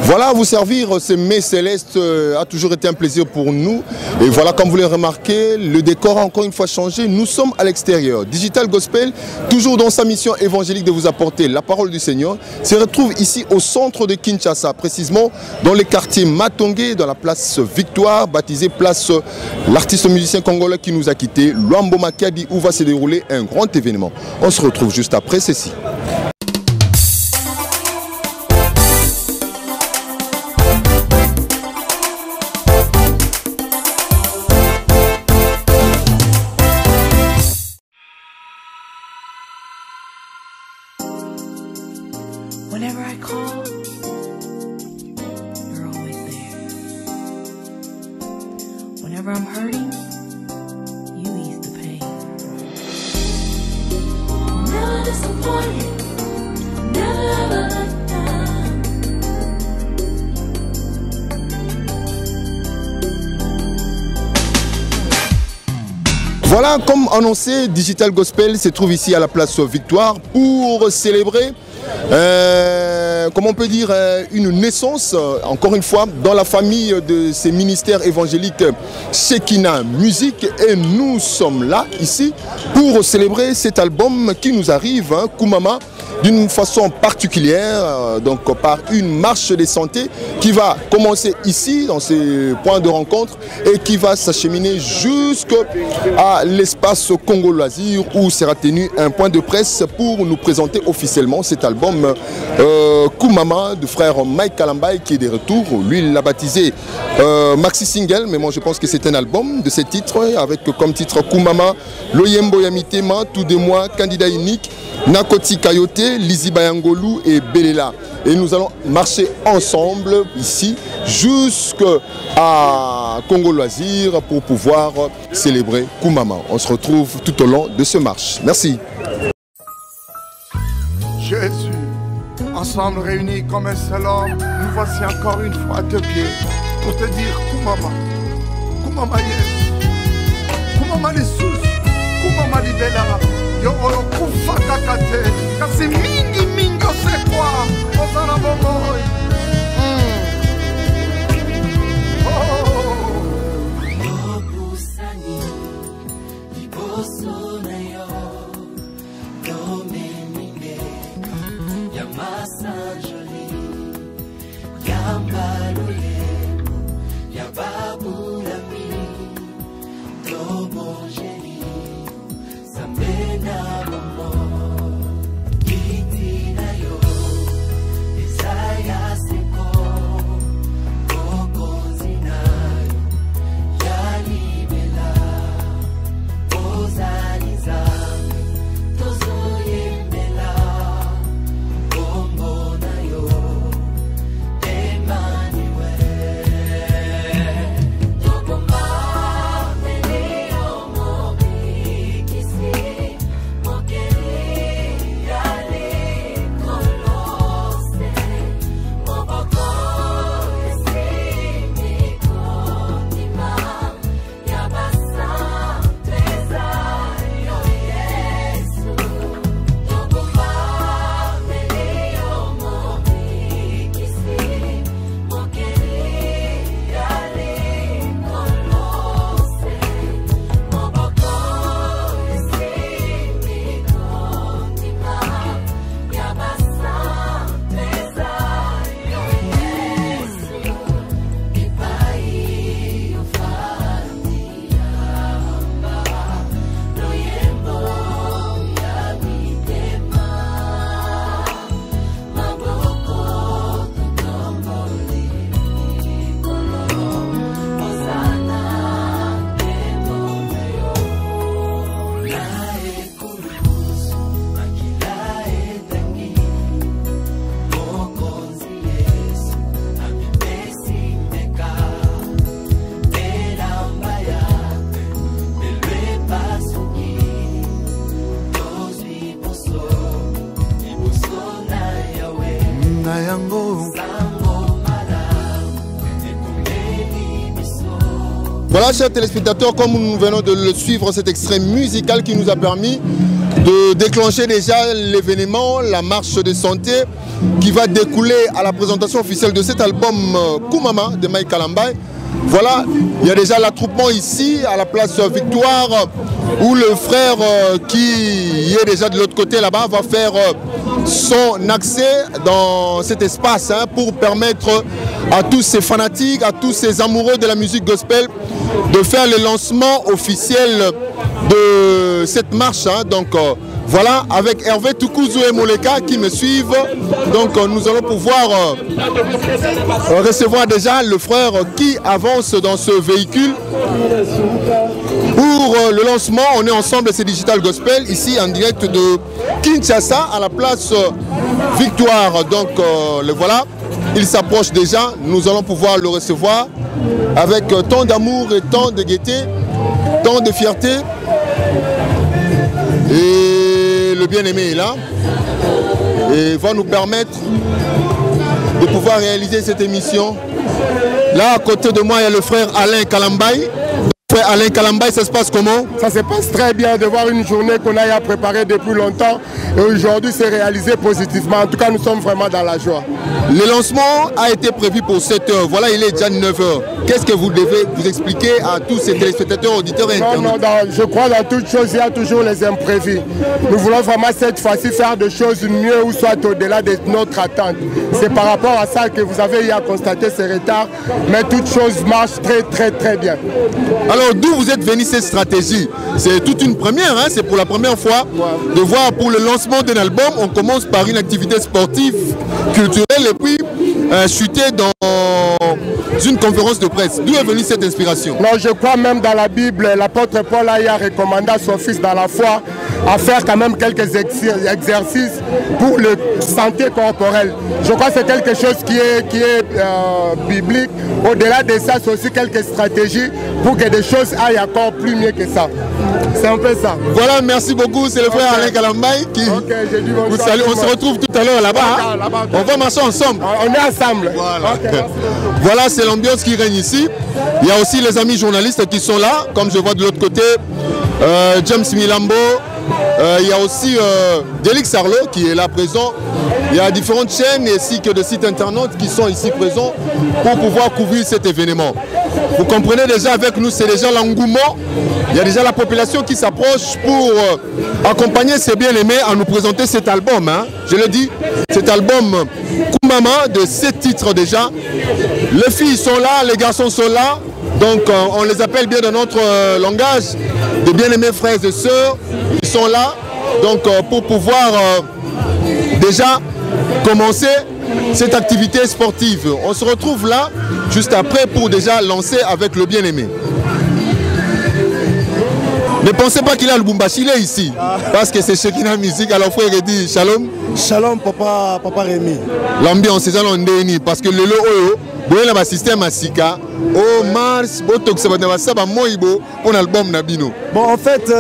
Voilà, vous servir ces mets célestes a toujours été un plaisir pour nous. Et voilà, comme vous l'avez remarqué, le décor a encore une fois changé. Nous sommes à l'extérieur. Digital Gospel, toujours dans sa mission évangélique de vous apporter la parole du Seigneur, se retrouve ici au centre de Kinshasa, précisément dans les quartiers Matongé, dans la place Victoire, baptisée place l'artiste musicien congolais qui nous a quittés, Luambo Makadi, où va se dérouler un grand événement. On se retrouve juste après ceci. Whenever I call, you're always there. Whenever I'm hurting, you ease the pain. Never disappointed, never ever let down. Voilà, comme annoncé, Digital Gospel se trouve ici à la place Victoire pour célébrer comment on peut dire, une naissance, encore une fois, dans la famille de ces ministères évangéliques Shekinah Musique. Et nous sommes là, ici, pour célébrer cet album qui nous arrive, hein, Koumama, d'une façon particulière, donc par une marche des santé qui va commencer ici, dans ces points de rencontre, et qui va s'acheminer jusqu'à l'espace Congo Loisir, où sera tenu un point de presse pour nous présenter officiellement cet album Koumama du frère Mike Kalambay qui est de retour. Lui, il l'a baptisé Maxi Single, mais moi je pense que c'est un album de ces titres, avec comme titre Koumama, Loyembo Yamitema, Tout de moi, Candidat unique, Nakoti Kayote, Lizi Bayangolu et Belela. Et nous allons marcher ensemble ici jusqu'à Congo Loisir pour pouvoir célébrer Koumama. On se retrouve tout au long de ce marche. Merci. Jésus, ensemble réunis comme un seul homme, nous voici encore une fois à tes pieds pour te dire Koumama, Koumama Yesu, Koumama Lissus, Koumama Libela. Yo olo kufa kakate kasi mingi mingi osekwa ozana bomoy Lobusani, liboso na yo, domeninge, ya masanjoli, ya mbalule, ya babulami, dobongeli. Sambena mamo, kitina yo, Isaiah seko, kokozina yo, yalimela, ozaliza, tozoyemela, kombona yo, Emmanuel, tokoma meleo mobi. Voilà, chers téléspectateurs, comme nous venons de le suivre, cet extrait musical qui nous a permis de déclencher déjà l'événement, la marche de santé qui va découler à la présentation officielle de cet album Koumama de Mike Kalambai. Voilà, il y a déjà l'attroupement ici à la place Victoire où le frère qui est déjà de l'autre côté là-bas va faire son accès dans cet espace pour permettre à tous ces fanatiques, à tous ces amoureux de la musique gospel de faire le lancement officiel de cette marche. Donc voilà, avec Hervé Toukouzou et Moleka qui me suivent. Donc nous allons pouvoir recevoir déjà le frère qui avance dans ce véhicule. Pour le lancement, on est ensemble, c'est Digital Gospel, ici en direct de Kinshasa à la place Victoire. Donc le voilà, il s'approche déjà, nous allons pouvoir le recevoir avec tant d'amour et tant de gaieté, tant de fierté. Et le bien-aimé est là et va nous permettre de pouvoir réaliser cette émission. Là, à côté de moi, il y a le frère Alain Kalambai. Frère Alain Kalambai, ça se passe comment? Ça se passe très bien de voir une journée qu'on a à préparer depuis longtemps et aujourd'hui c'est réalisé positivement. En tout cas, nous sommes vraiment dans la joie. Le lancement a été prévu pour 7 h. Voilà, il est déjà 9 h. Qu'est-ce que vous devez vous expliquer à tous ces téléspectateurs, auditeurs et internautes? Je crois dans toute chose, il y a toujours les imprévus. Nous voulons vraiment cette fois-ci faire des choses mieux ou soit au-delà de notre attente. C'est par rapport à ça que vous avez eu à constater ces retards, mais toute chose marche très bien. Alors d'où vous êtes venu cette stratégie? C'est toute une première, c'est pour la première fois de voir pour le lancement d'un album, on commence par une activité sportive, culturelle et puis chuter dans une conférence de presse. D'où est venue cette inspiration? Non, je crois même dans la Bible, l'apôtre Paul a recommandé à son fils dans la foi à faire quand même quelques exercices pour la santé corporelle. Je crois que c'est quelque chose qui est biblique. Au-delà de ça, c'est aussi quelques stratégies pour que des choses aillent encore plus mieux que ça. C'est un peu ça. Voilà, merci beaucoup. C'est le frère Alain Kalambai qui vous salue. On se retrouve tout à l'heure là-bas. On va marcher ensemble. On est ensemble. Voilà, voilà, c'est l'ambiance qui règne ici. Il y a aussi les amis journalistes qui sont là, comme je vois de l'autre côté. James Milambo. Il y a aussi Delix Arlo qui est là présent. Il y a différentes chaînes ainsi que de sites internautes qui sont ici présents pour pouvoir couvrir cet événement. Vous comprenez déjà avec nous, c'est déjà l'engouement. Il y a déjà la population qui s'approche pour accompagner ces bien-aimés à nous présenter cet album. Je le dis, cet album Koumama de 7 titres déjà. Les filles sont là, les garçons sont là. Donc on les appelle bien dans notre langage de bien-aimés frères et sœurs. Ils sont là donc pour pouvoir déjà commencer cette activité sportive. On se retrouve là juste après pour déjà lancer avec le bien-aimé. Ne pensez pas qu'il a le Lubumbashi, il est ici. Parce que c'est Shekina Musique. Alors frère dit shalom. Shalom papa Rémi. L'ambiance c'est ça l'ondéni parce que le oyo boyela ba système asika au mars botox ba ba moibo pour l'album Nabino. Bon en fait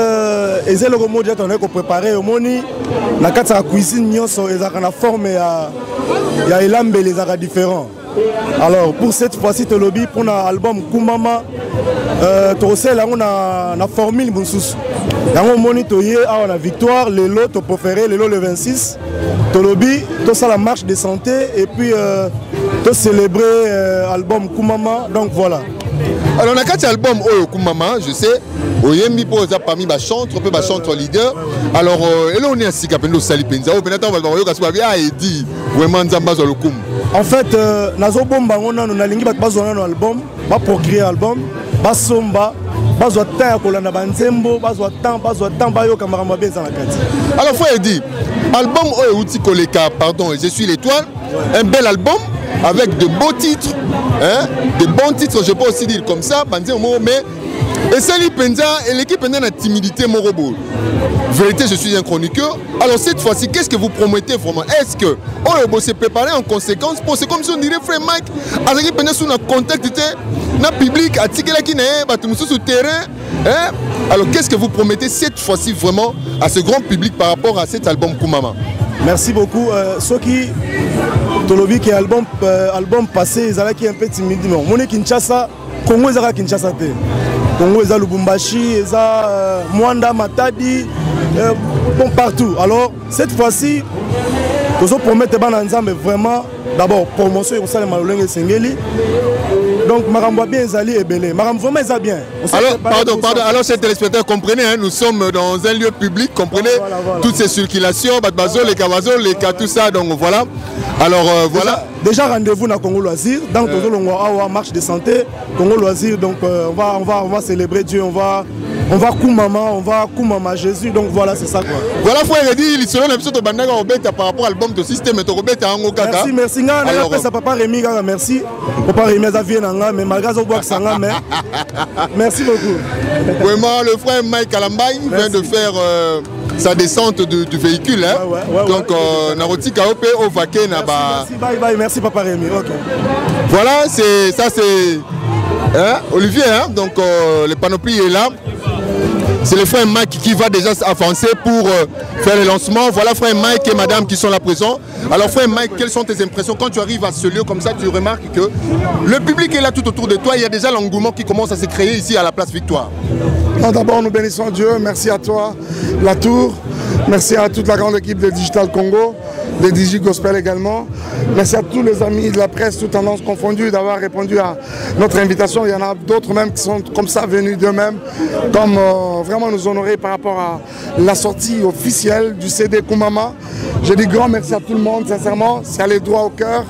ezelo ko modi on est préparé au moni na kati ya cuisine nyonso ezaka na forme ya elambe les ara différents. Alors pour cette fois-ci Tolobi pour l'album Koumama tosela na formule mususu. Yango moni toye a na victoire lelo to préféré lelo le 26 Tolobi to ça la marche de santé et puis to célébrer album Koumama donc voilà. Alors on a 4 albums Koumama, je sais. Oyembi poza parmi ba chantre peu ba chantre leader. Alors et là on est à Sikapendo Sali Penza. Au penata on va voir que bien et dit vraiment Nzamba zo le kum. En fait nazo bomba ngona na lingi ba bazona no album, ba procréer album, ba somba, ba zo ta kolanda ba nzembo, ba zo temps ba yo kamara beza na kati. Alors faut dire album Outi Koleka, pardon, je suis l'étoile, un bel album avec de beaux titres, de bons titres, je peux aussi dire comme ça, mais et Sali Penza et l'équipe n'a la timidité morobo. Vérité, je suis un chroniqueur. Alors cette fois-ci, qu'est-ce que vous promettez vraiment? Est-ce que on s'est préparé en conséquence? C'est comme si on dirait frère Mike, à l'équipe Penza sous un contact, na public, à Tikela qui n'est pas tout sur le terrain. Alors qu'est-ce que vous promettez cette fois-ci vraiment à ce grand public par rapport à cet album Koumama? Merci beaucoup. Ce qui Tolobi qui album passé, ils allaient qui un peu timide. Mon Kinshasa, Congo ils allaient Kinshasa te. Congo ils allaient Lubumbashi, ils allaient Mwanda Matadi, bon, partout. Alors, cette fois-ci, nous promettons mais vraiment, d'abord, promotion et ça, les Sengeli. Donc, Marambo bien Zali et Belé. Marambo vraiment ça bien. Alors, pardon. Alors, chers téléspectateurs, comprenez, hein, nous sommes dans un lieu public, comprenez voilà. Toutes ces circulations, Badbazo, les Kawazo, les cas, tout ça. Donc, voilà. Alors, voilà. Déjà, rendez-vous dans Congo Loisir. Dans Congo marche de santé, Congo Loisir. Donc, on va célébrer Dieu. On va Koumama Jésus. Donc, voilà, c'est ça quoi. Voilà, frère, il dit, selon l'épisode de Bandaga, par rapport à l'album de système, et Robert à Ango Kaka. Merci. Alors, ça papa Rémi, merci. Papa Rémi, ça vient mais malgré ça, merci beaucoup. Vraiment, le frère Mike Kalambai vient de faire sa descente du véhicule. Hein. Donc, Naroti Kaope au Vaké Naba. Merci Papa Rémi. Okay. Voilà, c'est hein, Olivier. Hein. Donc, le panoplie est là. C'est le frère Mike qui va déjà avancer pour faire le lancement. Voilà frère Mike et madame qui sont là présents. Alors frère Mike, quelles sont tes impressions quand tu arrives à ce lieu comme ça? Tu remarques que le public est là tout autour de toi. Il y a déjà l'engouement qui commence à se créer ici à la place Victoire. D'abord, nous bénissons Dieu. Merci à toi, La Tour. Merci à toute la grande équipe de Digital Congo, de Digi Gospel également. Merci à tous les amis de la presse, toutes tendances confondues, d'avoir répondu à notre invitation. Il y en a d'autres même qui sont comme ça venus d'eux-mêmes, comme vraiment nous honorer par rapport à la sortie officielle du CD Koumama. Je dis grand merci à tout le monde, sincèrement, c'est allé droit au cœur.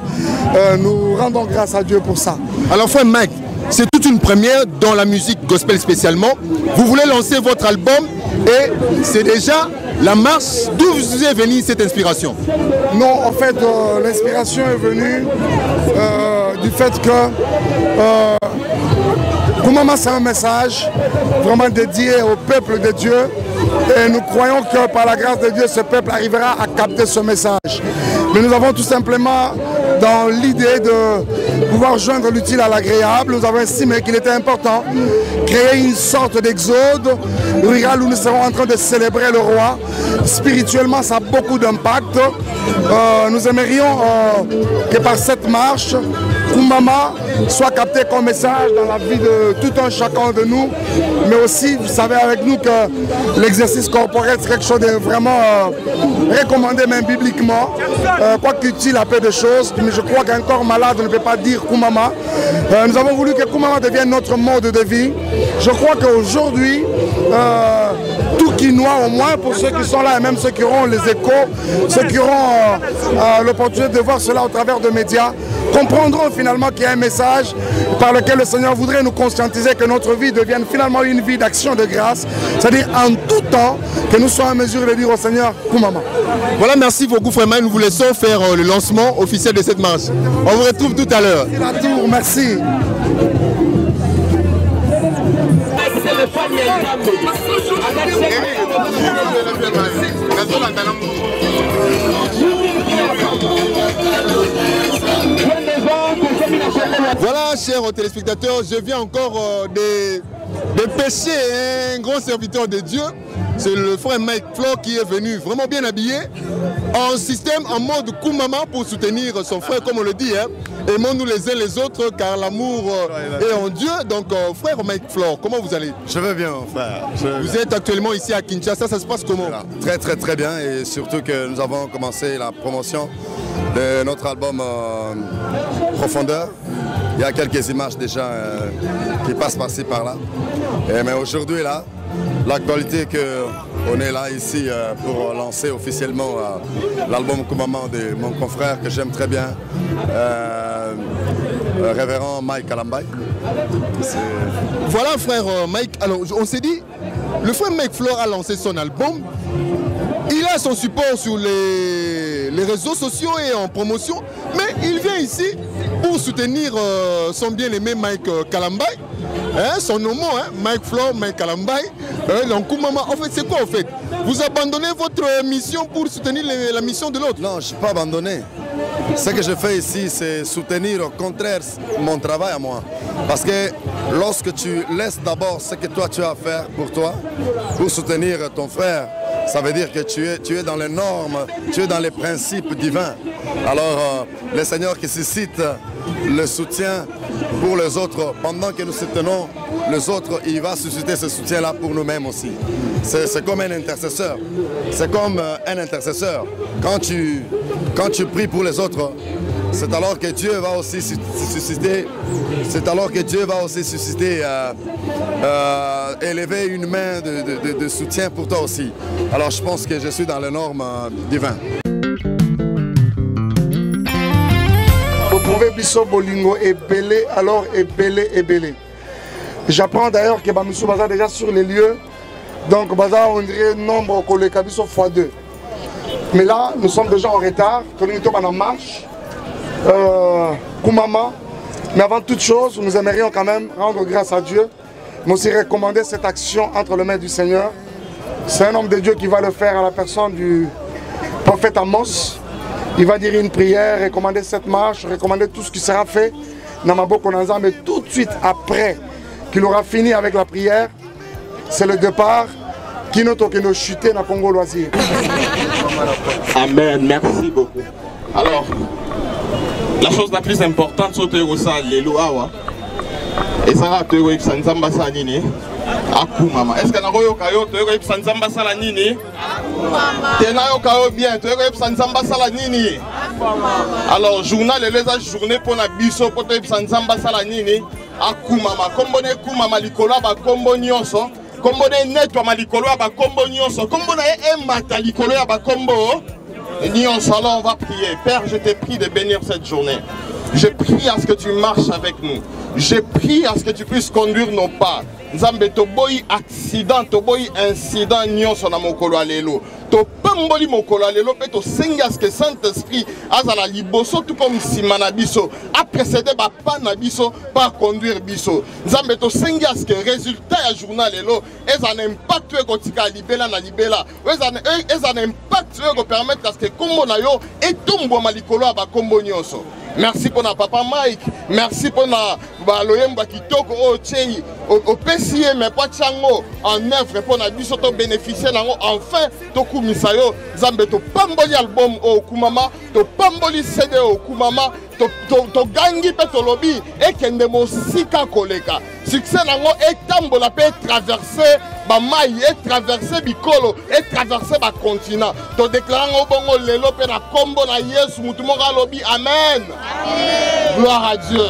Nous rendons grâce à Dieu pour ça. Alors frère Mike, c'est toute une première dans la musique gospel spécialement. Vous voulez lancer votre album et c'est déjà la marche. D'où vous est venue cette inspiration? Non, en fait, l'inspiration est venue du fait que Koumama, c'est un message vraiment dédié au peuple de Dieu. Et nous croyons que par la grâce de Dieu, ce peuple arrivera à capter ce message. Mais nous avons tout simplement dans l'idée de pouvoir joindre l'utile à l'agréable. Nous avons estimé qu'il était important de créer une sorte d'exode rural où nous serons en train de célébrer le roi. Spirituellement, ça a beaucoup d'impact. Nous aimerions que par cette marche, Koumama soit capté comme message dans la vie de tout un chacun de nous. Mais aussi, vous savez avec nous que l'exercice corporel, c'est quelque chose de vraiment recommandé même bibliquement. Quoi qu'utile à peu de choses, mais je crois qu'un corps malade ne peut pas dire Koumama. Nous avons voulu que Koumama devienne notre mode de vie. Je crois qu'aujourd'hui, tout Quinois, au moins pour ceux qui sont là et même ceux qui auront les échos, ceux qui auront l'opportunité de voir cela au travers de médias, comprendront finalement qu'il y a un message par lequel le Seigneur voudrait nous conscientiser que notre vie devienne finalement une vie d'action de grâce, c'est-à-dire en tout temps que nous soyons en mesure de dire au Seigneur Koumama. Voilà, merci beaucoup frère Mike. Nous vous laissons faire le lancement officiel de cette marche. On vous retrouve tout à l'heure. La Tour, merci. Voilà, chers téléspectateurs, je viens encore de pêcher un grand serviteur de Dieu. C'est le frère Mike Flor qui est venu vraiment bien habillé, en système, en mode Koumama pour soutenir son frère, comme on le dit. Hein. Aimons-nous les uns les autres, car l'amour est en Dieu. Donc, frère Mike Flor, comment vous allez? Je vais bien, frère. Vous êtes actuellement ici à Kinshasa, ça se passe comment? Très, très, très bien. Et surtout que nous avons commencé la promotion de notre album Profondeur. Il y a quelques images déjà qui passent par-ci, par-là. Mais aujourd'hui, là, l'actualité qu'on est là ici pour lancer officiellement l'album Koumama de mon confrère que j'aime très bien, révérend Mike Kalambai. Voilà frère Mike, alors on s'est dit, le frère Mike Flor a lancé son album, il a son support sur les réseaux sociaux et en promotion, mais il vient ici pour soutenir son bien-aimé Mike Kalambai. Hein, son nom, hein, Mike Flor, Mike Kalambai, donc Koumama. En fait, c'est quoi en fait? Vous abandonnez votre mission pour soutenir la mission de l'autre? Non, je ne suis pas abandonné. Ce que je fais ici, c'est soutenir au contraire mon travail à moi. Parce que lorsque tu laisses d'abord ce que toi tu as à faire pour toi, pour soutenir ton frère, ça veut dire que tu es dans les normes, tu es dans les principes divins. Alors, le Seigneur qui suscite le soutien pour les autres. Pendant que nous soutenons les autres, il va susciter ce soutien-là pour nous-mêmes aussi. C'est comme un intercesseur. C'est comme un intercesseur. Quand tu pries pour les autres, c'est alors que Dieu va aussi susciter, élever une main de soutien pour toi aussi. Alors je pense que je suis dans les normes divines. Vous trouvez Bisso Bolingo ébélé, alors ébélé. J'apprends d'ailleurs que Bamissou Baza déjà sur les lieux. Donc Baza on dirait nombre que le Kabiso x2. Mais là, nous sommes déjà en retard. Nous sommes en marche. Koumama. Mais avant toute chose, nous aimerions quand même rendre grâce à Dieu. Mais aussi recommander cette action entre les mains du Seigneur. C'est un homme de Dieu qui va le faire à la personne du prophète Amos. Il va dire une prière, recommander cette marche, recommander tout ce qui sera fait dans Maboko Nanza. Mais tout de suite après qu'il aura fini avec la prière, c'est le départ qui nous chuter dans Congo Loisir. Amen, merci beaucoup. Alors, la chose la plus importante, c'est que les lois, et ça va te dire que ça ne s'en passe pas. Est-ce que tu as dit que ça ne s'en passe pas? Tu as bien, tu as dit que ça ne s'en passe pas. Alors, journal et les journées pour la biso, pour que ça ne s'en passe pas. Akumama, comme on est Kumama, Likola, Kombo Nyonso, comme on est net, Malikolo, Kombo Nyonso, comme on est Mata, Likolo, Kombo Nyonso. Alors on va prier. Père, je te prie de bénir cette journée. Je prie à ce que tu marches avec nous. Je prie à ce que tu puisses conduire nos pas. Nzambe toboyi accident, toboyi incident nyonso na mokolo alelo. To pamboli mokolo alelo pe to sengi à ce que Saint-Esprit azala liboso tout comme simana biso a précédé ba pa na biso par conduire biso. Nzambe to sengi à ce que résultat ya journal lelo ez un impact e kotika libela na libela. Ez un impact e ko permettre à ce que kombo na yo etombo malikolo ba kombo nyonso. Merci pour notre papa Mike, merci pour notre baloyemba kitoko o tchei au PCM mais pas tchango en œuvre pour na biso to bénéficier nango enfin to kumisayo zambe to pamboli album o kumama to pamboli CD o kumama to gangi pe to lobby et kende mo sika koleka succès nango etambola pe traverser ba mai et traverser bikolo et traverser ba continent to déclarer ngo bongo lelo pe na kombo na Yesu mutu mo ga lobby amen. Amen. Gloire à Dieu.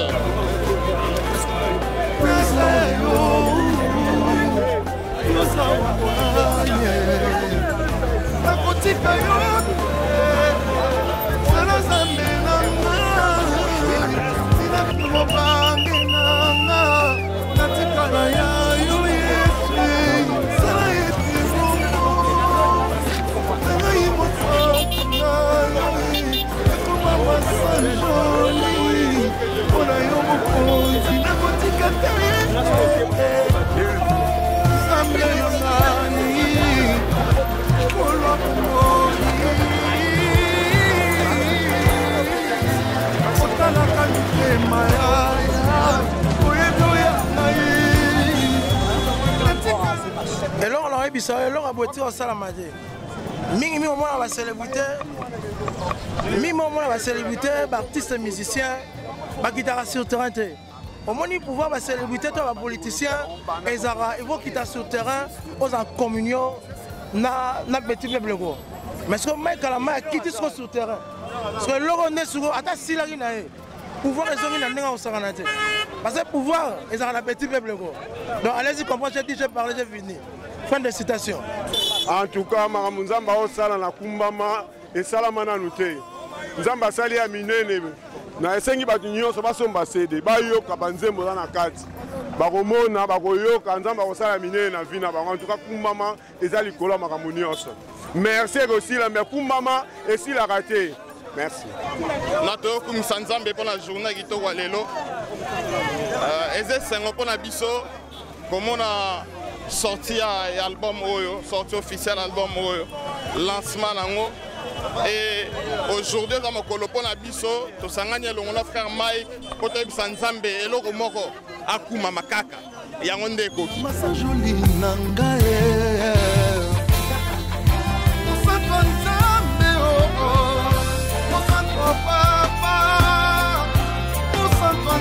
Et là, on a eu ça, on a boité au salamade. Mingi moment on va célébrité, artistes musiciens, guitaristes sur terrain. Au moins il pouvoir célébrité, les politiciens, ils vont quitter sur terrain, aux en communion, na petit peuple. Mais ce que mec à la main quitte sur terrain. Parce que l'on est sur attends si la rina pouvoir ils ont une au saranate. Parce que pouvoir ils ont la petit peuple. Donc allez-y comprendre, j'ai dit j'ai parlé, j'ai fini. Fin de citation. En tout cas, Nzamba osala na kumbama et salamana nute. Nzamba sali ya minene. Na esengi batu nyonso basomba cede. Ba yoka banzembo na kati. Bakomona bakoyoka Nzamba osala minene na vina bango. En tout cas kumbama ezali kola makambo nyonso. Merci aussi la mère kumbama et si la raté. Merci. Nato kum Nzambe pour la journée qui to walelo. Eze sengo pour na biso comment na sorti album Oyo, sorti officiel album Oyo, lancement nango. Et aujourd'hui, dans mon colopon à Bisso, to sanganya le mon frère Mike, côté Nzambe et le moko akuma makaka. Yangonde ko. Masa joli nangae. Nzambe oh, papa,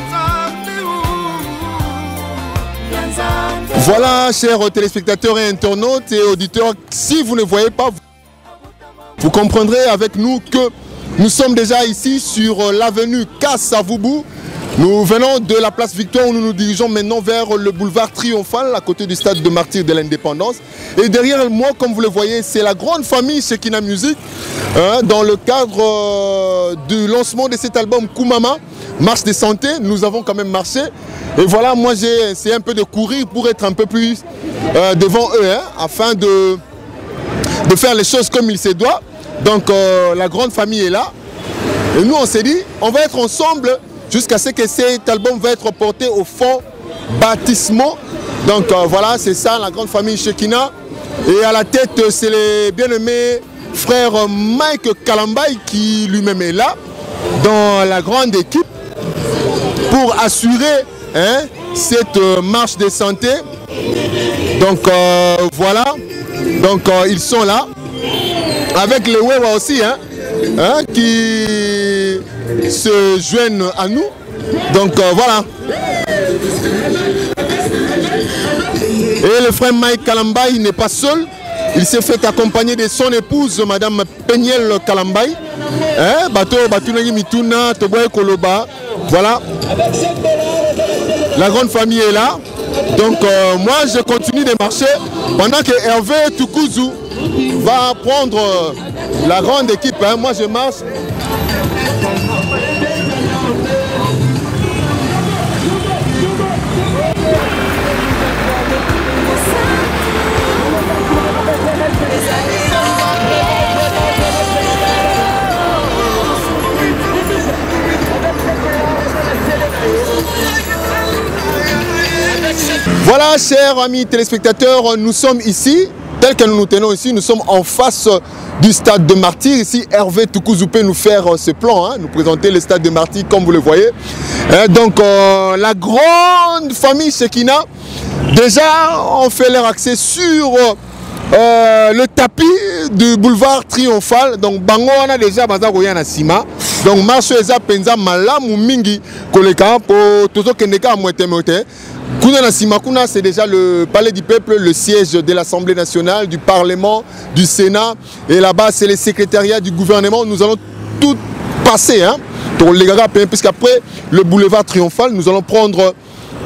Nzambe Voilà, chers téléspectateurs et internautes et auditeurs, si vous ne voyez pas, vous comprendrez avec nous que nous sommes déjà ici sur l'avenue Kassavoubou. Nous venons de la place Victoire où nous nous dirigeons maintenant vers le boulevard Triomphal à côté du stade de Martyrs de l'Indépendance. Et derrière moi, comme vous le voyez, c'est la grande famille Shekina Music dans le cadre du lancement de cet album Koumama, Marche de santé. Nous avons quand même marché. Et voilà, moi j'ai essayé un peu de courir pour être un peu plus devant eux afin de faire les choses comme il se doit. Donc la grande famille est là. Et nous on s'est dit, on va être ensemble jusqu'à ce que cet album va être porté au fond baptismaux. Donc voilà, c'est ça la grande famille Shekina. Et à la tête, c'est le bien-aimé frère Mike Kalambay qui lui-même est là, dans la grande équipe, pour assurer cette marche de santé. Donc voilà, donc ils sont là, avec les Wewa aussi, qui se joignent à nous. Donc voilà. Et le frère Mike Kalambay n'est pas seul. Il s'est fait accompagner de son épouse, Madame Peniel Kalambay. Voilà. La grande famille est là. Donc moi je continue de marcher pendant que Hervé Tukuzu va prendre la grande équipe. Moi je marche. Voilà, chers amis téléspectateurs, nous sommes ici, tel que nous nous tenons ici, nous sommes en face du stade de Martyrs. Ici, Hervé Tukuzu peut nous faire ce plan, nous présenter le stade de Martyrs comme vous le voyez. Donc, la grande famille Shekina, déjà, on fait leur accès sur le tapis du boulevard Triomphal. Donc, Bango, on a déjà Bazagoyan Sima. Donc, marche eza penza malamu mingi koleka pour tout kendeka moite. Kuna na Sima Kuna, c'est déjà le palais du peuple, le siège de l'Assemblée nationale, du Parlement, du Sénat. Et là-bas, c'est le secrétariat du gouvernement. Nous allons tout passer, pour les gars, puisqu'après le boulevard Triomphal, nous allons prendre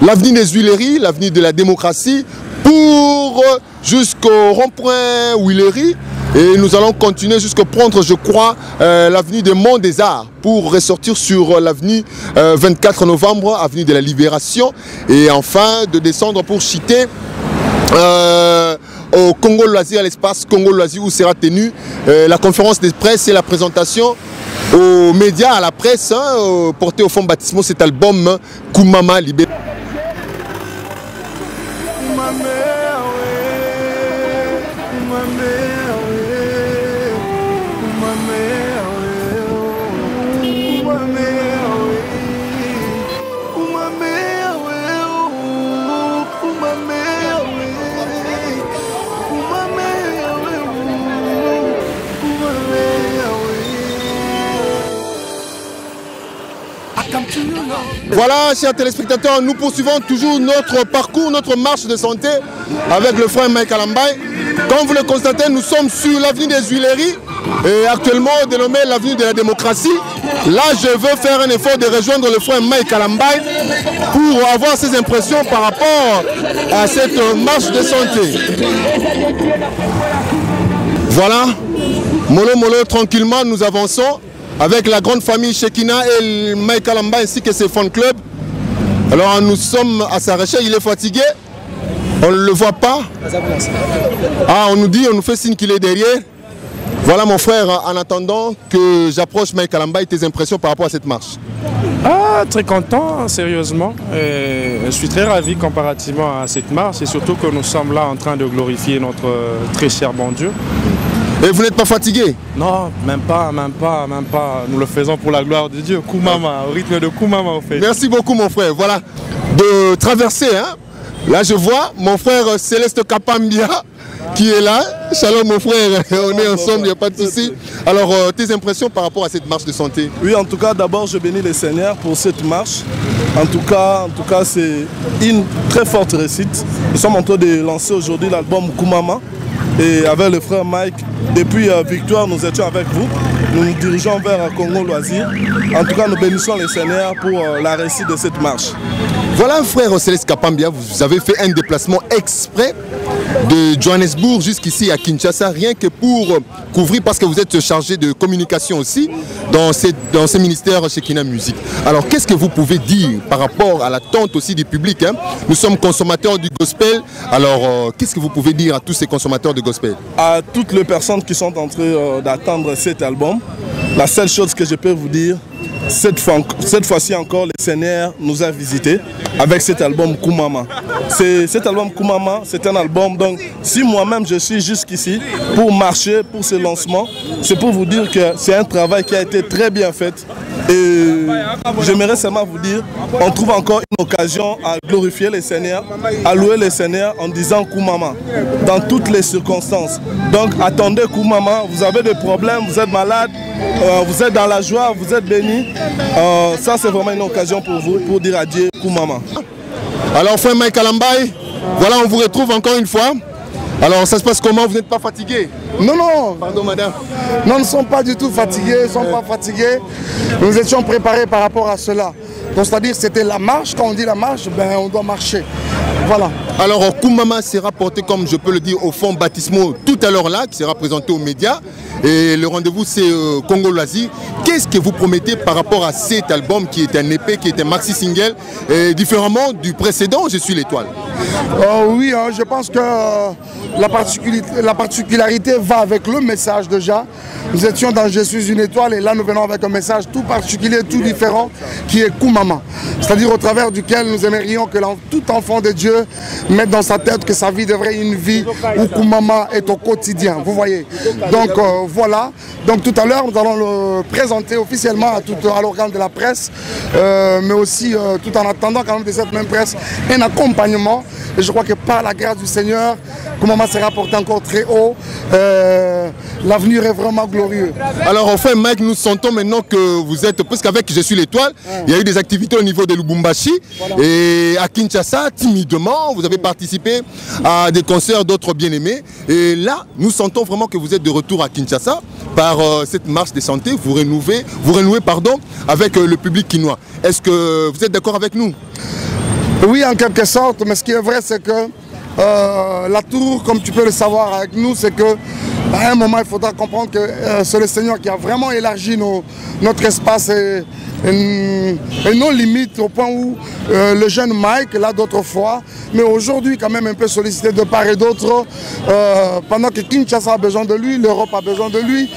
l'avenue des Huileries, l'avenue de la démocratie, pour jusqu'au rond-point Huileries. Et nous allons continuer jusqu'à prendre, je crois, l'avenue des Monts des Arts pour ressortir sur l'avenue 24 novembre, avenue de la Libération. Et enfin, de descendre pour chiter au Congo Loisir, à l'espace Congo Loisir où sera tenue la conférence de presse et la présentation aux médias, à la presse, portée au fond baptismaux cet album Koumama Libéré. Voilà, chers téléspectateurs, nous poursuivons toujours notre parcours, notre marche de santé avec le frère Mike Kalambay. Comme vous le constatez, nous sommes sur l'avenue des Huileries et actuellement dénommée l'avenue de la démocratie. Là, je veux faire un effort de rejoindre le frère Mike Kalambay pour avoir ses impressions par rapport à cette marche de santé. Voilà, mollo mollo, tranquillement, nous avançons avec la grande famille Shekina et Mike Kalambay ainsi que ses fan clubs. Alors nous sommes à sa recherche, il est fatigué, on ne le voit pas. Ah, on nous dit, on nous fait signe qu'il est derrière. Voilà mon frère, en attendant que j'approche Mike Kalambay, tes impressions par rapport à cette marche? Ah, très content, sérieusement. Je suis très ravi comparativement à cette marche et surtout que nous sommes là en train de glorifier notre très cher bon Dieu. Et vous n'êtes pas fatigué? Non, même pas. Nous le faisons pour la gloire de Dieu. Koumama, au rythme de Koumama, en fait. Merci beaucoup, mon frère. Voilà, de traverser. Là, je vois mon frère Céleste Kapambia qui est là. Shalom mon frère, on est ensemble, il n'y a pas de souci. Alors, tes impressions par rapport à cette marche de santé? Oui, en tout cas, d'abord, je bénis le Seigneur pour cette marche. En tout cas, c'est une très forte réussite. Nous sommes en train de lancer aujourd'hui l'album Kumama. Et avec le frère Mike, depuis Victoire, nous étions avec vous. Nous nous dirigeons vers Congo Loisir. En tout cas, nous bénissons le Seigneur pour la réussite de cette marche. Voilà, frère Céleste Kapambia, vous avez fait un déplacement exprès de Johannesburg jusqu'ici à Kinshasa, rien que pour couvrir, parce que vous êtes chargé de communication aussi dans ces ministères chez Kina Music. Alors, qu'est-ce que vous pouvez dire par rapport à l'attente aussi du public, hein? Nous sommes consommateurs du gospel, alors qu'est-ce que vous pouvez dire à tous ces consommateurs de gospel? À toutes les personnes qui sont en train d'attendre cet album, la seule chose que je peux vous dire, cette fois-ci encore, le Seigneur nous a visités avec cet album Kumama. Cet album Kumama, c'est un album, donc si moi-même je suis jusqu'ici pour marcher pour ce lancement, c'est pour vous dire que c'est un travail qui a été très bien fait. Et j'aimerais seulement vous dire, on trouve encore une occasion à glorifier le Seigneur, à louer le Seigneur en disant Kumama, dans toutes les circonstances. Donc attendez Kumama, vous avez des problèmes, vous êtes malade, vous êtes dans la joie, vous êtes béni. Ça c'est vraiment une occasion pour vous, pour dire à Dieu Kumama. Alors frère Mike Kalambaye, voilà, on vous retrouve encore une fois. Alors ça se passe comment? Vous n'êtes pas fatigué? Non, non. Pardon madame. Non, nous ne sommes pas du tout fatigués, nous ne sommes pas fatigués. Nous étions préparés par rapport à cela. Donc c'est-à-dire c'était la marche, quand on dit la marche, ben, on doit marcher. Voilà. Alors Kumama sera porté, comme je peux le dire, au fond baptismaux tout à l'heure là, qui sera présenté aux médias. Et le rendez-vous c'est Congo Loisir. Qu'est-ce que vous promettez par rapport à cet album qui est un EP, qui est un maxi single, et différemment du précédent, Je suis l'étoile? Oui, hein, je pense que la particularité va avec le message déjà. Nous étions dans Je suis une étoile et là nous venons avec un message tout particulier, tout différent, qui est Kumama. C'est-à-dire au travers duquel nous aimerions que tout enfant de Dieu mette dans sa tête que sa vie devrait être une vie où Kumama est au quotidien. Vous voyez. Donc voilà. Donc tout à l'heure nous allons le présenter officiellement à l'organe de la presse, mais aussi tout en attendant quand même de cette même presse un accompagnement. Et je crois que par la grâce du Seigneur, Kumama sera porté encore très haut. L'avenir est vraiment glorieux. Alors enfin Mike, nous sentons maintenant que vous êtes, parce qu'avec Je suis l'étoile, il y a eu des activités au niveau de Lubumbashi, voilà. Et à Kinshasa, timidement, vous avez participé à des concerts d'autres bien-aimés. Et là, nous sentons vraiment que vous êtes de retour à Kinshasa par cette marche de santé, vous renouez avec le public kinois. Est-ce que vous êtes d'accord avec nous? Oui, en quelque sorte, mais ce qui est vrai, c'est que la tour, comme tu peux le savoir avec nous, c'est que à un moment, il faudra comprendre que c'est le Seigneur qui a vraiment élargi notre espace et nos limites au point où le jeune Mike, là d'autres fois, mais aujourd'hui quand même un peu sollicité de part et d'autre, pendant que Kinshasa a besoin de lui, l'Europe a besoin de lui,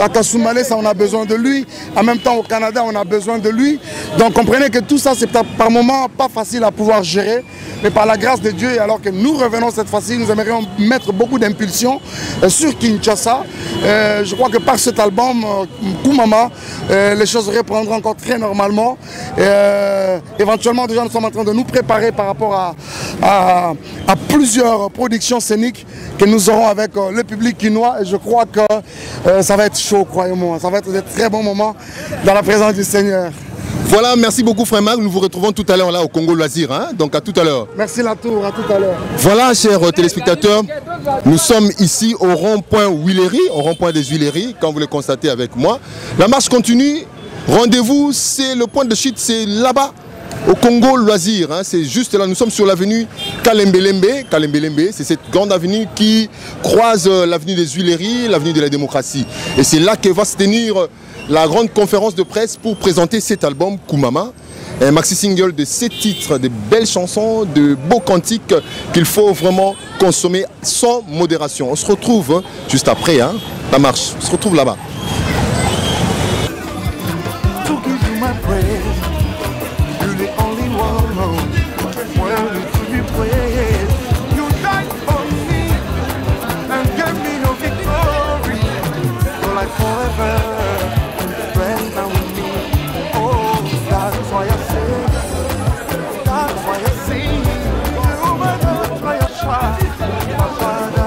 à Kasumbalé, ça on a besoin de lui, en même temps au Canada on a besoin de lui. Donc comprenez que tout ça c'est par moments pas facile à pouvoir gérer, mais par la grâce de Dieu, et alors que nous revenons cette fois-ci, nous aimerions mettre beaucoup d'impulsion sur Kinshasa. Je crois que par cet album Kumama, les choses reprendront encore très normalement. Éventuellement déjà nous sommes en train de nous préparer par rapport à plusieurs productions scéniques que nous aurons avec le public kinois, et je crois que ça va être chaud, croyez-moi, ça va être de très bons moments dans la présence du Seigneur. Voilà, merci beaucoup frère Marc, nous vous retrouvons tout à l'heure là au Congo Loisir, hein? Donc à tout à l'heure. Merci la tour, à tout à l'heure. Voilà chers téléspectateurs, nous sommes ici au rond-point Huileries, au rond-point des Huileries, comme vous le constatez avec moi. La marche continue, rendez-vous, c'est le point de chute, c'est là-bas au Congo Loisir, hein? C'est juste là, nous sommes sur l'avenue Kalembelembe, c'est cette grande avenue qui croise l'avenue des Huileries, l'avenue de la démocratie. Et c'est là que va se tenir la grande conférence de presse pour présenter cet album Kumama, un maxi single de 7 titres, de belles chansons, de beaux cantiques qu'il faut vraiment consommer sans modération. On se retrouve juste après, hein, la marche, on se retrouve là-bas. That's why I sing. You might not try a shot.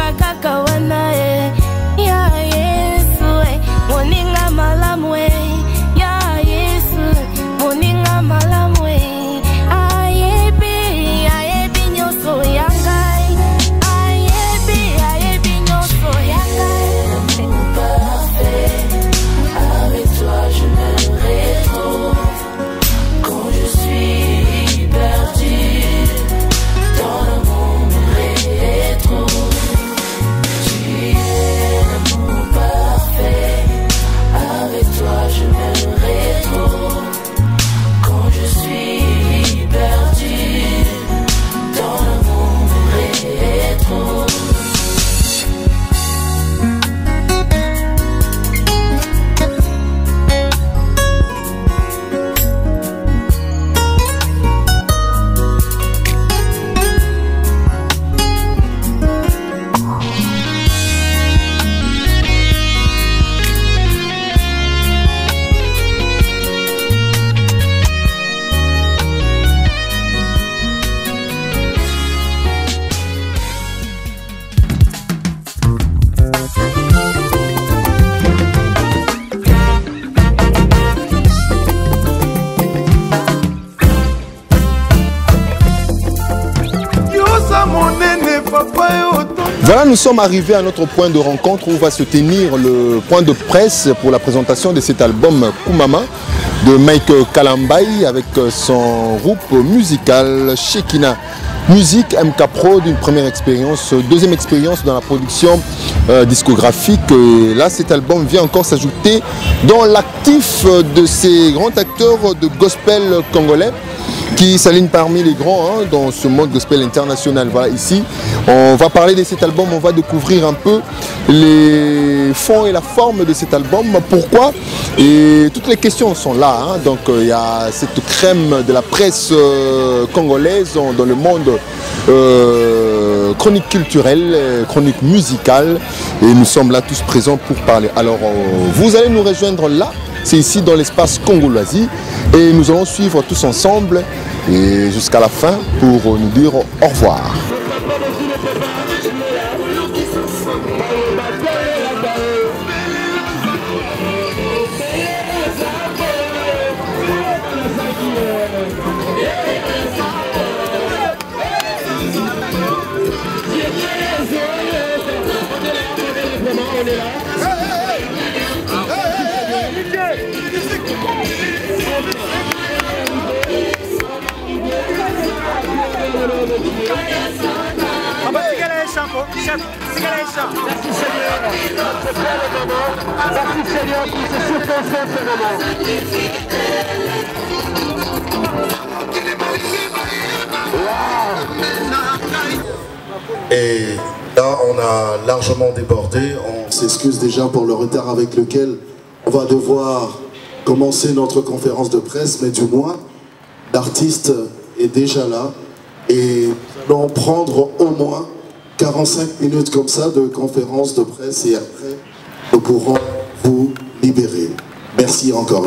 moninga kaka wana ya Yesu moninga malamu ya Yesu moninga malamu ayebi nyoso yangai ayebi nyoso yangai parfait avec toi je m'aimerais trop quand je suis perdu dans le monde rétro. Tu es l'amour parfait, avec toi je m'aimerais trop. Quand je suis perdu dans le monde rétro. Voilà, nous sommes arrivés à notre point de rencontre où va se tenir le point de presse pour la présentation de cet album Kumama de Mike Kalambai avec son groupe musical Shekina Music MK Pro, d'une première expérience, deuxième expérience dans la production discographique. Et là, cet album vient encore s'ajouter dans l'actif de ces grands acteurs de gospel congolais qui s'alignent parmi les grands dans ce monde gospel international. Voilà, ici, on va parler de cet album, on va découvrir un peu les fonds et la forme de cet album. Pourquoi? Et toutes les questions sont là. Donc, il y a cette crème de la presse congolaise dans le monde chronique culturelle, chronique musicale. Et nous sommes là tous présents pour parler. Alors, vous allez nous rejoindre là. C'est ici dans l'espace Congoloisie et nous allons suivre tous ensemble et jusqu'à la fin pour nous dire au revoir. Et là, on a largement débordé. On s'excuse déjà pour le retard avec lequel on va devoir commencer notre conférence de presse, mais du moins, l'artiste est déjà là et nous allons prendre au moins 45 minutes comme ça de conférence de presse et après, nous pourrons vous libérer. Merci encore.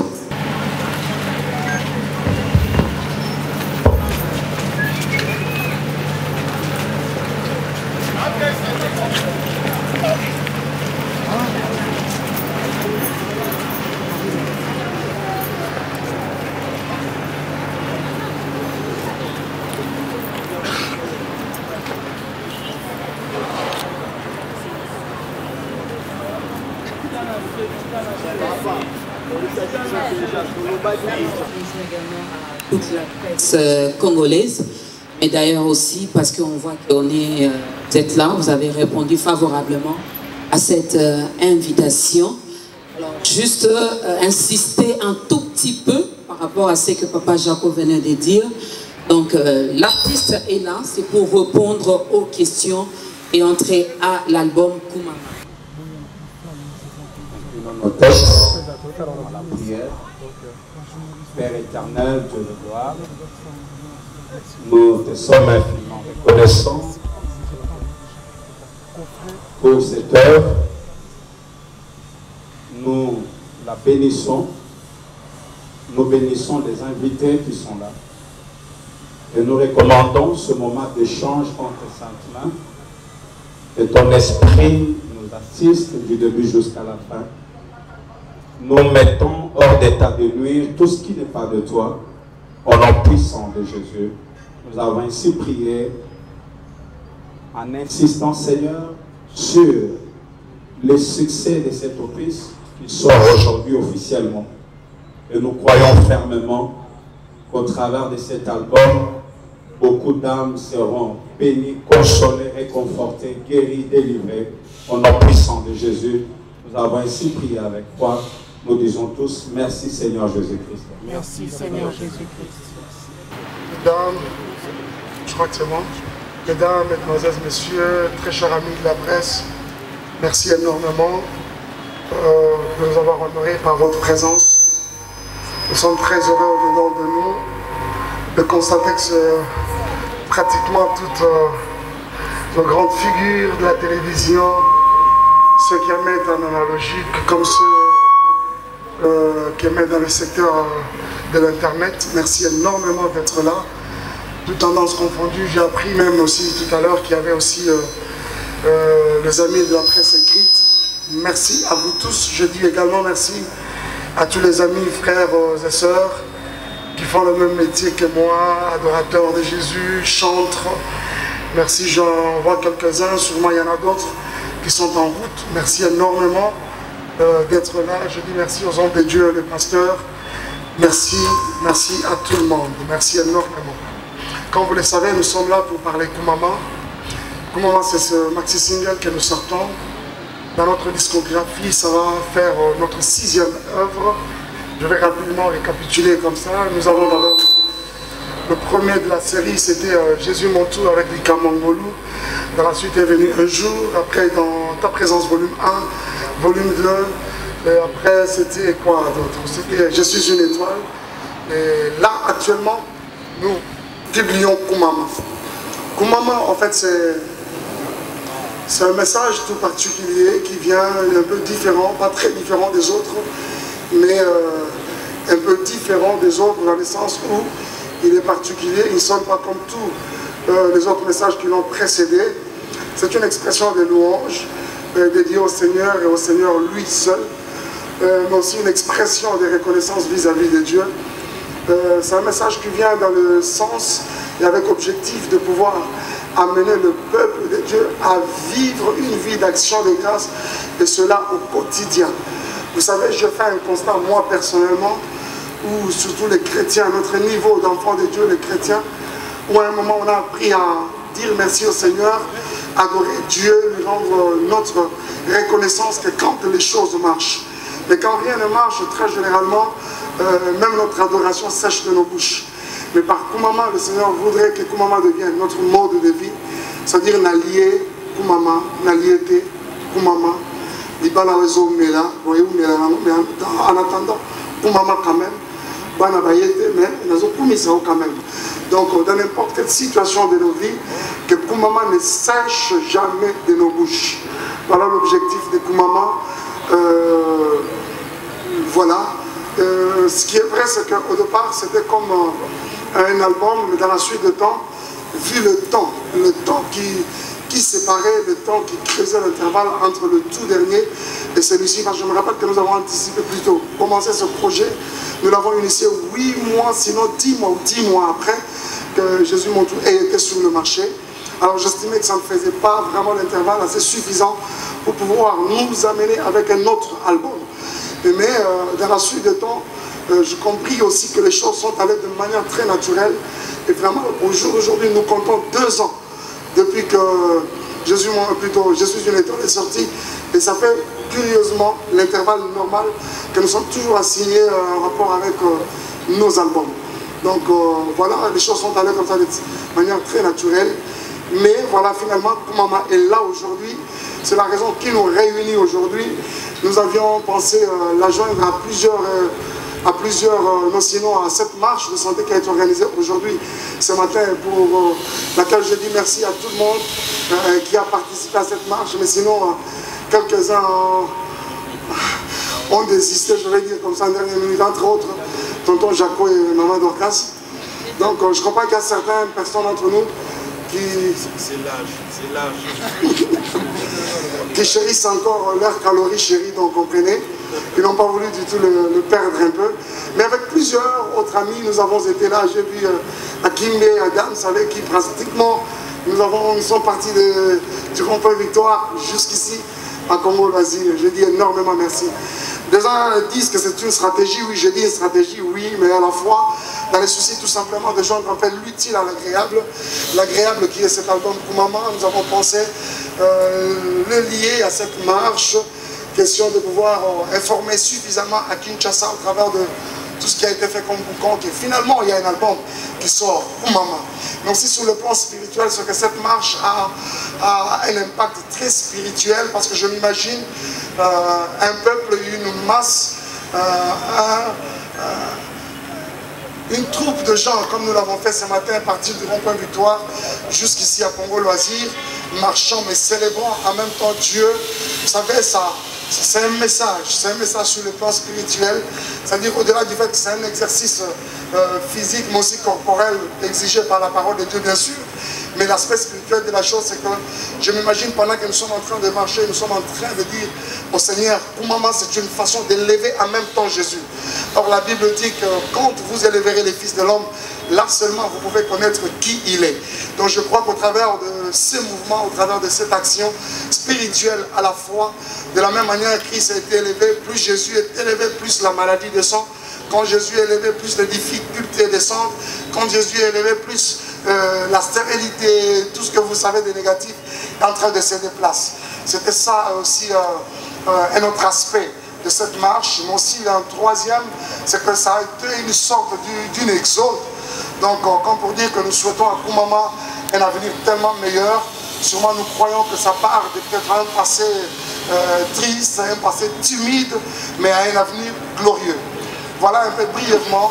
Toute la presse congolaise, mais d'ailleurs aussi parce qu'on voit qu'on est, vous êtes là, vous avez répondu favorablement à cette invitation. Alors juste insister un tout petit peu par rapport à ce que Papa Jaco venait de dire. Donc l'artiste est là, c'est pour répondre aux questions et entrer à l'album Kumama. Nos textes dans la prière. Père éternel, Dieu de gloire, nous te sommes infiniment reconnaissants pour cette œuvre. Nous la bénissons, nous bénissons les invités qui sont là. Et nous recommandons ce moment d'échange entre saintes mains que ton esprit nous assiste du début jusqu'à la fin. Nous mettons hors d'état de nuire tout ce qui n'est pas de toi, au nom puissant de Jésus. Nous avons ainsi prié en insistant, Seigneur, sur le succès de cet office qui sort aujourd'hui officiellement. Et nous croyons fermement qu'au travers de cet album, beaucoup d'âmes seront bénies, consolées, réconfortées, guéries, délivrées. Au nom puissant de Jésus, nous avons ainsi prié avec foi. Nous disons tous, merci Seigneur Jésus-Christ. Merci Seigneur Jésus-Christ. Mesdames, je crois que c'est bon. Mesdames, mesdemoiselles, messieurs, très chers amis de la presse, merci énormément de nous avoir honorés par votre présence. Nous sommes très heureux au-dedans de nous de constater que pratiquement toutes nos grandes figures de la télévision, ceux qui émettent en analogique, comme ceux qui émettent dans le secteur de l'Internet, merci énormément d'être là. Toutes tendances confondues, j'ai appris même aussi tout à l'heure qu'il y avait aussi les amis de la presse écrite. Merci à vous tous. Je dis également merci à tous les amis, frères et sœurs qui font le même métier que moi, adorateurs de Jésus, chantres. Merci, j'en vois quelques-uns, sûrement il y en a d'autres qui sont en route. Merci énormément d'être là. Je dis merci aux hommes de Dieu, les pasteurs. Merci, merci à tout le monde. Merci énormément. Comme vous le savez, nous sommes là pour parler Koumama. Koumama, c'est ce maxi-single que nous sortons. Dans notre discographie, ça va faire notre 6e œuvre. Je vais rapidement récapituler comme ça. Nous avons d'abord le premier de la série, c'était Jésus mon tour avec Lika Mangolou. Dans la suite est venu Un jour. Après, dans Ta présence, volume 1, volume 2. Et après, c'était quoi d'autre? C'était Je suis une étoile. Et là, actuellement, nous publions Koumama. Koumama, en fait, c'est un message tout particulier qui vient un peu différent, pas très différent des autres, mais un peu différent des autres dans le sens où il est particulier, il ne sonne pas comme tous les autres messages qui l'ont précédé. C'est une expression de louange dédiée au Seigneur et au Seigneur lui seul, mais aussi une expression de reconnaissance vis-à-vis de Dieu. C'est un message qui vient dans le sens et avec l'objectif de pouvoir amener le peuple de Dieu à vivre une vie d'action de grâce, et cela au quotidien. Vous savez, je fais un constat, moi personnellement, où surtout les chrétiens, à notre niveau d'enfants de Dieu, les chrétiens, où à un moment on a appris à dire merci au Seigneur, adorer Dieu, lui rendre notre reconnaissance que quand les choses marchent. Mais quand rien ne marche, très généralement, même notre adoration sèche de nos bouches. Mais par Koumama, le Seigneur voudrait que Koumama devienne notre mode de vie, c'est-à-dire Nalié, Koumama, Naliété, Koumama, Libala Wezo Mela, mais en attendant, Koumama quand même, Bana Bayete, mais Nazo Koumisao quand même. Donc dans n'importe quelle situation de nos vies, que Koumama ne sèche jamais de nos bouches. Voilà l'objectif de Koumama. Voilà. Ce qui est vrai, c'est qu'au départ, c'était comme un album, mais dans la suite du temps, vu le temps qui séparait, le temps qui creusait l'intervalle entre le tout dernier et celui-ci, parce que je me rappelle que nous avons anticipé plutôt, commencé ce projet, nous l'avons initié 8 mois, sinon 10 mois ou 10 mois après que Jésus mon tour ait été sur le marché. Alors j'estimais que ça ne faisait pas vraiment l'intervalle assez suffisant pour pouvoir nous amener avec un autre album. Mais dans la suite du temps, j'ai compris aussi que les choses sont allées de manière très naturelle. Et vraiment, au jour d'aujourd'hui, nous comptons 2 ans depuis que Je suis une étoile est sortie. Et ça fait curieusement l'intervalle normal que nous sommes toujours assignés en rapport avec nos albums. Donc voilà, les choses sont allées comme ça de manière très naturelle. Mais voilà, finalement, Koumama est là aujourd'hui. C'est la raison qui nous réunit aujourd'hui. Nous avions pensé la joindre à plusieurs, non sinon à cette marche de santé qui a été organisée aujourd'hui, ce matin, pour laquelle je dis merci à tout le monde qui a participé à cette marche. Mais sinon, quelques-uns ont désisté, je vais dire comme ça en dernière minute, entre autres, tonton Jaco et maman Dorcas. Donc je comprends qu'il y a certaines personnes d'entre nous C'est l'âge. Qui chérissent encore leurs calories chéries, donc comprenez, qui n'ont pas voulu du tout le perdre un peu. Mais avec plusieurs autres amis, nous avons été là. J'ai vu Akimbe et Adam, vous savez, qui pratiquement, nous sommes partis du rond-point Victoire jusqu'ici à Congo Loisir. Je dis énormément merci. Des gens disent que c'est une stratégie, oui, je dis une stratégie, oui, mais à la fois, dans les soucis tout simplement de gens qu'on appelle l'utile à l'agréable. L'agréable qui est cet album Koumama, nous avons pensé le lier à cette marche, question de pouvoir informer suffisamment à Kinshasa au travers de tout ce qui a été fait comme boucan, et finalement il y a un album qui sort, Koumama. Mais aussi sur le plan spirituel, c'est que cette marche a un impact très spirituel, parce que je m'imagine un peuple, une masse, une troupe de gens, comme nous l'avons fait ce matin à partir du rond-point Victoire jusqu'ici à Congo Loisir, marchant mais célébrant en même temps Dieu. Vous savez, ça, c'est un message sur le plan spirituel, c'est-à-dire au-delà du fait que c'est un exercice physique mais aussi corporel exigé par la parole de Dieu bien sûr, mais l'aspect spirituel de la chose, c'est que je m'imagine pendant que nous sommes en train de marcher, nous sommes en train de dire au Seigneur, Koumama, c'est une façon d'élever en même temps Jésus. Or la Bible dit que quand vous élèverez les fils de l'homme, là seulement vous pouvez connaître qui il est. Donc je crois qu'au travers de ces mouvements, au travers de cette action spirituelle à la fois, de la même manière que Christ a été élevé, plus Jésus est élevé, plus la maladie descend. Quand Jésus est élevé, plus les difficultés descendent. Quand Jésus est élevé, plus la stérilité, tout ce que vous savez de négatif est en train de se déplacer. C'était ça aussi un autre aspect de cette marche. Mais aussi un troisième, c'est que ça a été une sorte d'une exode. Donc comme pour dire que nous souhaitons à Koumama un avenir tellement meilleur. Sûrement nous croyons que ça part de peut-être un passé triste, un passé timide, mais à un avenir glorieux. Voilà un peu brièvement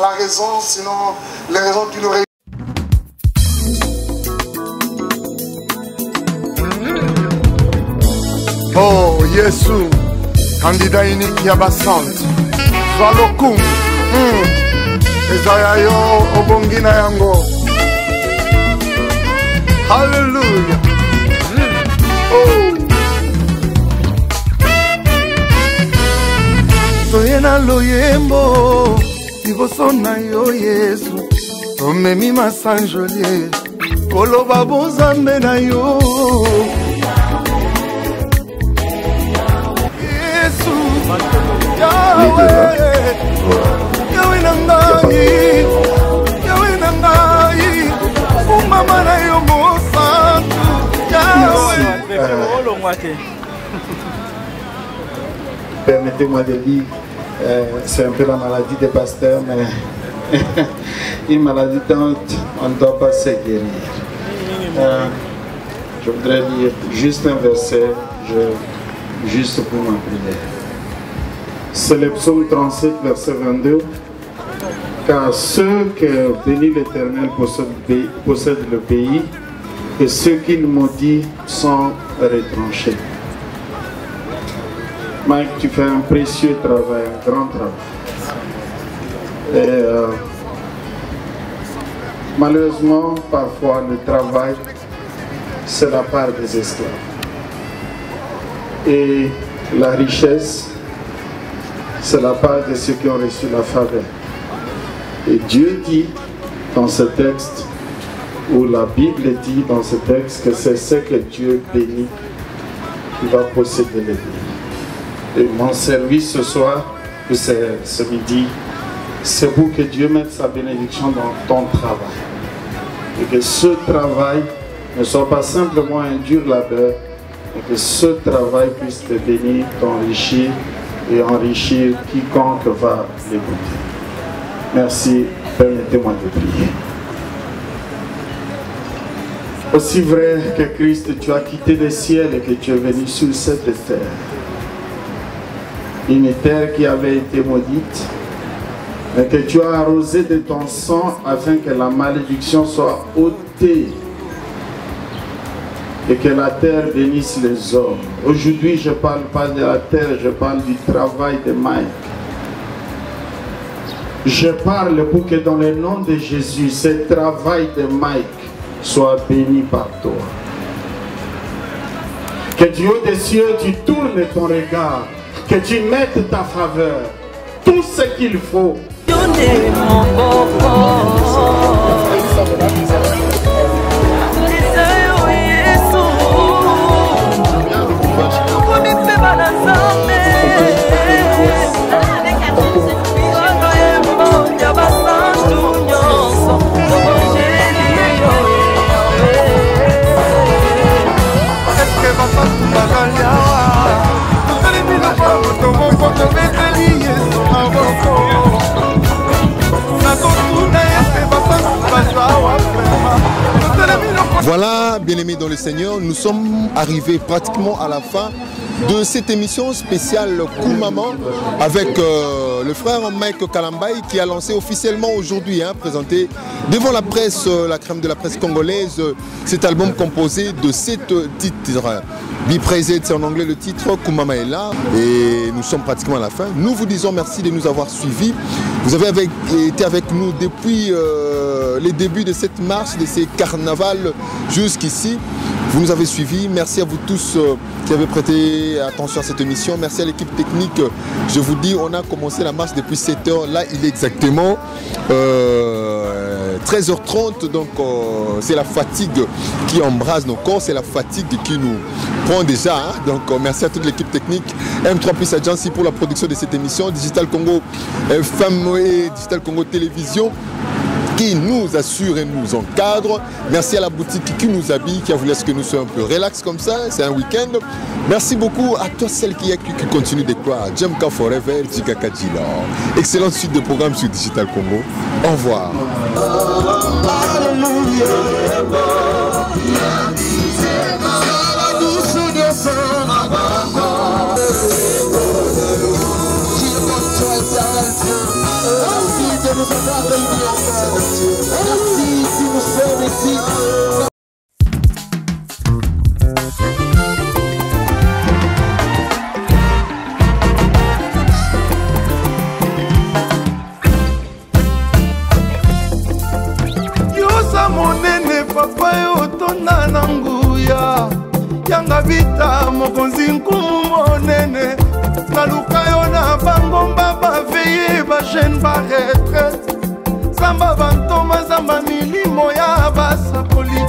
la raison, sinon les raisons qui nous réunissent. Oh, Yesu, candidat unique Yabasante, Swalokum, Ezayayo, Obongina Yango. Hallelujah. Oh. Soyena loyembo, liboso na yo Yesu, omemi masanjolie, koloba bonzambe na yo. Yesu, Yahweh, Yahweh na ngai, Yahweh na ngai, Koumama na yo mosantu, Yahweh. Permettez-moi de dire, c'est un peu la maladie des pasteurs, mais une maladie dont on ne doit pas se guérir. Je voudrais lire juste un verset, juste pour ma prière. C'est le psaume 37, verset 22. Car ceux qui bénissent l'Éternel possèdent le pays, et ceux qui le maudissent sont retranchés. Mike, tu fais un précieux travail, un grand travail. Et malheureusement, parfois, le travail, c'est la part des esclaves. Et la richesse, c'est la part de ceux qui ont reçu la faveur. Et Dieu dit dans ce texte, ou la Bible dit dans ce texte, que c'est ce que Dieu bénit qui va posséder les pays. Et mon service ce soir, ce midi, c'est pour que Dieu mette sa bénédiction dans ton travail. Et que ce travail ne soit pas simplement un dur labeur, mais que ce travail puisse te bénir, t'enrichir et enrichir quiconque va l'écouter. Merci, permettez-moi de prier. Aussi vrai que Christ, tu as quitté le ciel et que tu es venu sur cette terre. Une terre qui avait été maudite, mais que tu as arrosé de ton sang afin que la malédiction soit ôtée et que la terre bénisse les hommes. Aujourd'hui, je ne parle pas de la terre, je parle du travail de Mike. Je parle pour que dans le nom de Jésus, ce travail de Mike soit béni par toi. Que Dieu des cieux, tu tournes ton regard, que tu mettes ta faveur, tout ce qu'il faut. Voilà, bien-aimés dans le Seigneur, nous sommes arrivés pratiquement à la fin de cette émission spéciale Koumama avec le frère Mike Kalambay qui a lancé officiellement aujourd'hui, présenté devant la presse, la crème de la presse congolaise, cet album composé de 7 titres. Be Praised, c'est en anglais le titre, Koumama est là et nous sommes pratiquement à la fin. Nous vous disons merci de nous avoir suivis. Vous avez été avec nous depuis les débuts de cette marche, de ces carnavals jusqu'ici. Vous nous avez suivis. Merci à vous tous qui avez prêté attention à cette émission. Merci à l'équipe technique. Je vous dis, on a commencé la marche depuis 7 h. Là, il est exactement 13h30. Donc, c'est la fatigue qui embrase nos corps. C'est la fatigue qui nous prend déjà. Donc, merci à toute l'équipe technique. M3 Plus Agency pour la production de cette émission. Digital Congo FM et Digital Congo Télévision qui nous assure et nous encadre. Merci à la boutique qui nous habille, qui a voulu que nous soyons un peu relax comme ça. C'est un week-end. Merci beaucoup à toi, celle qui continue de croire. Jemka Forever, Jigakadjila. Excellente suite de programmes sur Digital Congo. Au revoir. Merci si nous sommes ici. Yosa monene papa yotonda na nguya yanga vita mokonzi nkumu monene naluka yo na bangomba baveye bajene baretraite zamba bantoma zamba milimo ya basakoli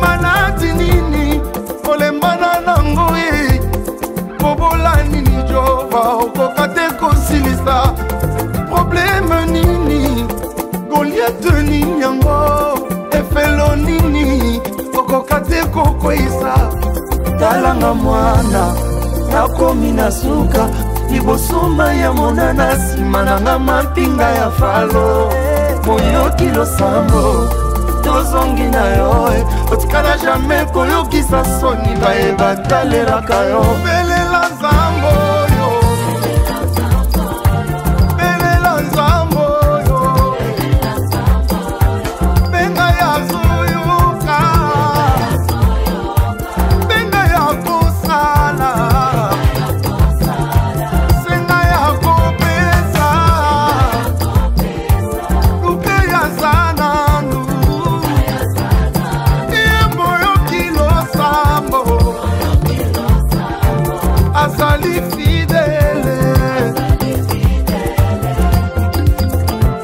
manati nini kolembana nango ye kobola nini jova okoka te kosilisa probleme nini goliate nini yango efelo nini okoka te kokwisa talanga mwana nakomi na suka libosoma ya monana nsima nanga mapinga ya falo moyoki losambo tozongi na yo otikala jamai koyokisa soni bayeba talelaka yo belela nzambo oyo belela nzambo oyo benga ya zuyuka benga ya kosala senga ya kopesa azali fidele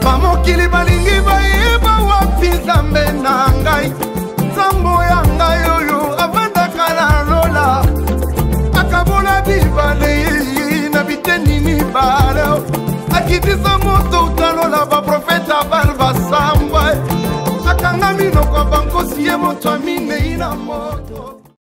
bamokili balingi bayeba wapi nzambe na ngai nzambo ya ngai oyo avandaka na lola akabola bibale na biteni mibale akitisa moto utalola baprofeta bal basambwa akanga minoko bankosi ye moto aminei na moto